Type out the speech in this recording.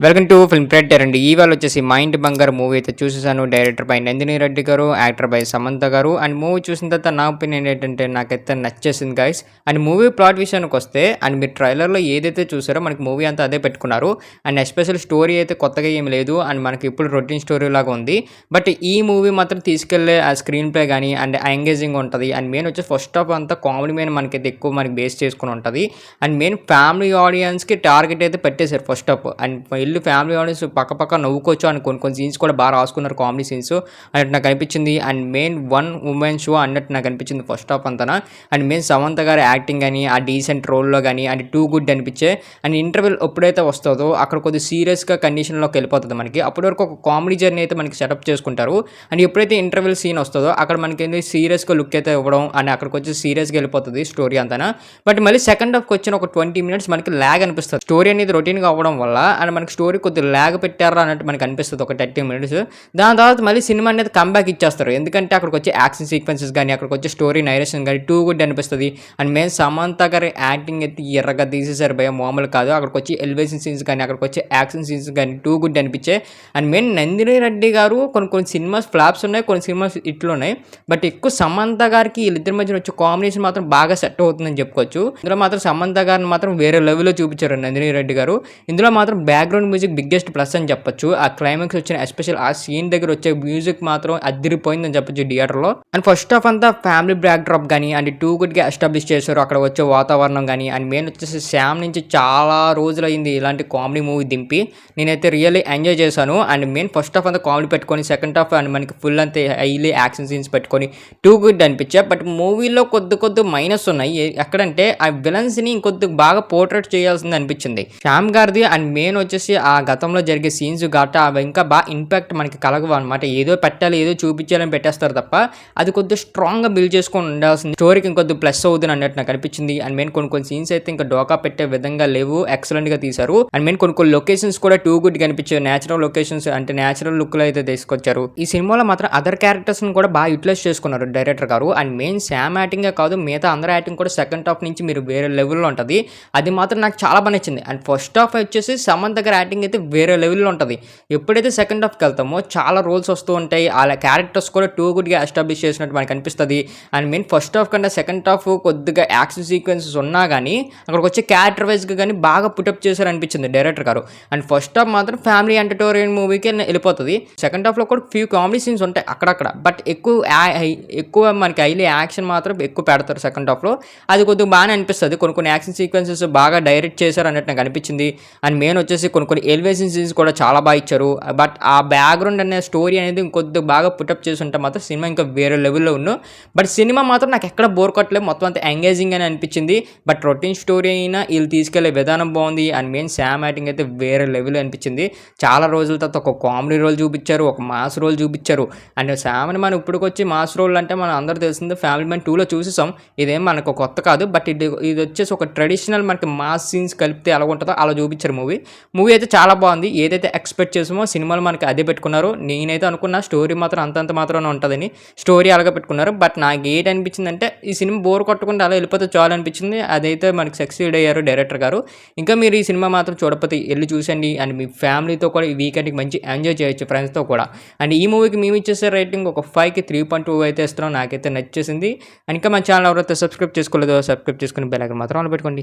Welcome to film creator అండి. ఇవాళ వచ్చేసి మా ఇంటి బంగారు మూవీ అయితే చూసేసాను. డైరెక్టర్ బై నందిని రెడ్డి గారు, యాక్టర్ బై సమంత గారు. అండ్ మూవీ చూసిన తర్వాత నా ఒపీనియన్ ఏంటంటే నాకైతే నచ్చేసింది గైస్. అండ్ మూవీ ప్లాట్ విషయానికి వస్తే అండ్ మీరు ట్రైలర్లో ఏదైతే చూసారో మనకి మూవీ అంతా అదే పెట్టుకున్నారు. అండ్ ఎస్పెషల్ స్టోరీ అయితే కొత్తగా ఏమి లేదు. అండ్ మనకి ఇప్పుడు రొటీన్ స్టోరీ లాగా ఉంది. బట్ ఈ మూవీ మాత్రం తీసుకెళ్లే ఆ స్క్రీన్ ప్లే కానీ అండ్ ఎంగేజింగ్ ఉంటుంది. అండ్ మెయిన్ వచ్చి ఫస్ట్ హాఫ్ అంతా కామెడీ మీద మనకైతే ఎక్కువ మనకి బేస్ చేసుకుని ఉంటుంది. అండ్ మెయిన్ ఫ్యామిలీ ఆడియన్స్కి టార్గెట్ అయితే పెట్టేశారు first half. And family audience పక్క నవ్వుకోవచ్చు అని కొన్ని సీన్స్ కూడా బాగా రాసుకున్నారు, కామెడీ సీన్స్ అన్నట్టు నాకు అనిపించింది. And main one women show అన్నట్టు నాకు అనిపించింది ఫస్ట్ హాఫ్ అంతా. అండ్ మెయిన్ సమంత గారి యాక్టింగ్ కానీ ఆ డీసెంట్ రోల్లో కానీ అండ్ టూ గుడ్ అనిపించే. అండ్ ఇంటర్వెల్ ఎప్పుడైతే వస్తుందో అక్కడ కొద్దిగా సీరియస్గా కండిషన్లోకి వెళ్ళిపోతుంది మనకి. అప్పటి వరకు ఒక కామెడీ జర్నీ అయితే మనకి సెటప్ చేసుకుంటారు. అండ్ ఎప్పుడైతే ఇంటర్వెల్ సీన్ వస్తుందో అక్కడ మనకి సీరియస్గా లుక్ అయితే ఇవ్వడం అండ్ అక్కడికి వచ్చి సీరియస్గా వెళ్ళిపోతుంది స్టోరీ అంతా. బట్ మళ్ళీ సెకండ్ హాఫ్కి వచ్చిన ఒక 20 minutes మనకి ల్యాగ్ అనిపిస్తుంది. స్టోరీ అనేది రొటీన్గా అవ్వడం వల్ల అండ్ మనకి స్టోరీ కొద్దిగా ల్యాగ్ పెట్టారా అన్నట్టు మనకు అనిపిస్తుంది ఒక 30 minutes. దాని తర్వాత మళ్ళీ సినిమా అనేది కంబ్యాక్ ఇచ్చేస్తారు. ఎందుకంటే అక్కడికి వచ్చే యాక్షన్ సీక్వెన్సెస్ కానీ అక్కడికి వచ్చే స్టోరీ నైరేషన్ కానీ టూ గుడ్ అనిపిస్తుంది. అండ్ మెయిన్ సమంత గారి యాక్టింగ్ అయితే ఎర్రగా తీసేసారు భయ, మామూలు కాదు. అక్కడికి వచ్చి ఎలివేషన్ సీన్స్ కానీ అక్కడికి వచ్చే యాక్షన్ సీన్స్ కానీ టూ గుడ్ అనిపించే. అండ్ మెయిన్ నందిని రెడ్డి గారు కొన్ని సినిమాస్ ఫ్లాప్స్ ఉన్నాయి, కొన్ని సినిమాస్ ఇట్లు ఉన్నాయి. బట్ ఎక్కువ సమంత గారికి వీళ్ళిద్దరి మధ్యన వచ్చే కాంబినేషన్ మాత్రం బాగా సెట్ అవుతుందని చెప్పుకోవచ్చు. ఇందులో మాత్రం సమంత గారిని మాత్రం వేరే లెవెల్లో చూపించారు నందిని రెడ్డి గారు. ఇందులో మాత్రం బ్యాక్గ్రౌండ్ మ్యూజిక్ బిగ్గెస్ట్ ప్లస్ అని చెప్పొచ్చు. ఆ క్లైమాక్స్ వచ్చిన ఎస్పెషల్ ఆ సీన్ దగ్గర వచ్చే మ్యూజిక్ మాత్రం అదిరిపోయిందని చెప్పొచ్చు థియేటర్లో. అండ్ ఫస్ట్ హాఫ్ అంతా ఫ్యామిలీ బ్యాక్ డ్రాప్ కానీ అండ్ టూ గుడ్గా ఎస్టాబ్లిష్ చేశారు అక్కడ వచ్చే వాతావరణం కానీ. అండ్ మెయిన్ వచ్చేసి శామ్ నుంచి చాలా రోజులైంది ఇలాంటి కామెడీ మూవీ దింపి. నేనైతే రియల్లీ ఎంజాయ్ చేశాను. అండ్ మెయిన్ ఫస్ట్ హాఫ్ అంతా కామెడీ పెట్టుకొని సెకండ్ హాఫ్ అండ్ మనకి ఫుల్ అంతా హైలీ యాక్షన్ సీన్స్ పెట్టుకొని టూ గుడ్ అనిపించా. బట్ మూవీలో కొద్ది మైనస్ ఉన్నాయి. ఎక్కడంటే ఆ విలన్స్ని ఇంకొద్ది బాగా పోర్ట్రేట్ చేయాల్సింది అనిపించింది శ్యామ్ గారిది. అండ్ మెయిన్ వచ్చేసి ఆ గతంలో జరిగే సీన్స్ గట్ట అవి ఇంకా బాగా ఇంపాక్ట్ మనకి కలగవు అనమాట. ఏదో పెట్టాలి ఏదో చూపించాలని పెట్టేస్తారు తప్ప అది కొద్దిగా స్ట్రాంగ్గా బిల్డ్ చేసుకొని ఉండాల్సింది. స్టోరీకి ఇంకొద్ది ప్లస్ అవుతుంది అన్నట్టు నాకు అనిపించింది. అండ్ మెయిన్ కొన్ని సీన్స్ అయితే ఇంకా డోకా పెట్టే విధంగా లేవు, ఎక్సలెంట్ గా తీశారు. అండ్ మెయిన్ కొన్ని లొకేషన్స్ కూడా టూ గుడ్ కనిపించాయి. నేచురల్ లొకేషన్స్ అంటే నేచురల్ లుక్ లో అయితే తీసుకొచ్చారు. ఈ సినిమాలో మాత్రం అదర్ క్యారెక్టర్స్ ని కూడా బాగా యూటిలైజ్ చేసుకున్నారు డైరెక్టర్ గారు. అండ్ మెయిన్ శామ్ యాక్టింగ్ కాదు, మిగతా అందరూ యాక్టింగ్ కూడా సెకండ్ హాఫ్ నుంచి మీరు వేరే లెవెల్లో ఉంటుంది. అది మాత్రం నాకు చాలా బాగా నచ్చింది. అండ్ ఫస్ట్ హాఫ్ వచ్చేసి సమంత గారి యాక్టింగ్ అయితే వేరే లెవెల్లో ఉంటుంది. ఎప్పుడైతే సెకండ్ హాఫ్కి వెళ్తామో చాలా రోల్స్ వస్తూ ఉంటాయి. వాళ్ళ క్యారెక్టర్స్ కూడా టూ గుడ్గా ఎస్టాబ్లిష్ చేసినట్టు మనకు అనిపిస్తుంది. అండ్ మెయిన్ ఫస్ట్ హాఫ్ కంటే సెకండ్ హాఫ్ కొద్దిగా యాక్షన్ సీక్వెన్సెస్ ఉన్నా కానీ అక్కడికి వచ్చే క్యారెక్టర్ వైజ్గా కానీ బాగా పుటప్ చేశారు అనిపించింది డైరెక్టర్ గారు. అండ్ ఫస్ట్ హాఫ్ మాత్రం ఫ్యామిలీ ఎంటర్టైన్మెంట్ మూవీకి వెళ్ళిపోతుంది. సెకండ్ హాఫ్లో కూడా ఫ్యూ కామెడీ సీన్స్ ఉంటాయి అక్కడక్కడ. బట్ ఎక్కువ మనకి హైలీ యాక్షన్ మాత్రం ఎక్కువ పెడతారు సెకండ్ హాఫ్లో. అది కొద్దిగా బాగానే అనిపిస్తుంది. కొన్ని యాక్షన్ సీక్వెన్సెస్ బాగా డైరెక్ట్ చేశారు అన్నట్టు నాకు అనిపించింది. అండ్ మెయిన్ వచ్చేసి కొన్ని ఎలివేషన్ సీన్స్ కూడా చాలా బాగా ఇచ్చారు. బట్ ఆ బ్యాక్గ్రౌండ్ అనే స్టోరీ అనేది ఇంకొద్దిగా బాగా పుటప్ చేసి ఉంటే మాత్రం సినిమా ఇంకా వేరే లెవెల్లో ఉన్నాను. బట్ సినిమా మాత్రం నాకు ఎక్కడ బోర్ కొట్టలేదు, మొత్తం అంతా ఎంగేజింగ్ అని అనిపించింది. బట్ రొటీన్ స్టోరీ అయినా వీళ్ళు తీసుకెళ్లే విధానం బాగుంది. అండ్ మెయిన్ శామ్ యాక్టింగ్ అయితే వేరే లెవెల్ అనిపించింది. చాలా రోజుల తర్వాత ఒక కామెడీ రోల్ చూపించారు, ఒక మాస్ రోల్ చూపించారు. అండ్ శామ్ని మనం ఇప్పటికొచ్చి మాస్ రోల్ అంటే మనం అందరూ తెలిసింది ఫ్యామిలీ మ్యాన్ 2లో చూసేసాం. ఇదేం మనకు కొత్త కాదు. బట్ ఇది వచ్చేసి ఒక ట్రెడిషనల్ మనకి మాస్ సీన్స్ కలిపితే ఎలా ఉంటుందో అలా చూపించారు. మూవీ అయితే చాలా బాగుంది. ఏదైతే ఎక్స్పెక్ట్ చేసామో సినిమాలు మనకి అదే పెట్టుకున్నారు. నేనైతే అనుకున్నా స్టోరీ మాత్రం అంతంత మాత్రమే ఉంటుందని. స్టోరీ అలాగే పెట్టుకున్నారు. బట్ నాకు ఏంటి అనిపించింది అంటే ఈ సినిమా బోర్ కొట్టకుండా అలా వెళ్ళిపోతే చాలు అనిపించింది. అదైతే మనకి సక్సీడ్ అయ్యారు డైరెక్టర్ గారు. ఇంకా మీరు ఈ సినిమా మాత్రం చూడకపోతే వెళ్ళి చూసండి. అండ్ మీ ఫ్యామిలీతో కూడా ఈ వీకెండ్కి మంచి ఎంజాయ్ చేయొచ్చు ఫ్రెండ్స్తో కూడా. అండ్ ఈ మూవీకి మేము ఇచ్చేసే రేటింగ్ ఒక 5కి 3.2 అయితే ఇస్తున్నాం. నాకైతే నచ్చేసింది. అండ్ ఇంకా మన ఛానల్ ఎవరైతే సబ్స్క్రైబ్ చేసుకోలేదో సబ్స్క్రైబ్ చేసుకుని బెల్ ఐకాన్ మాత్రం ఆన్ పెట్టుకోండి.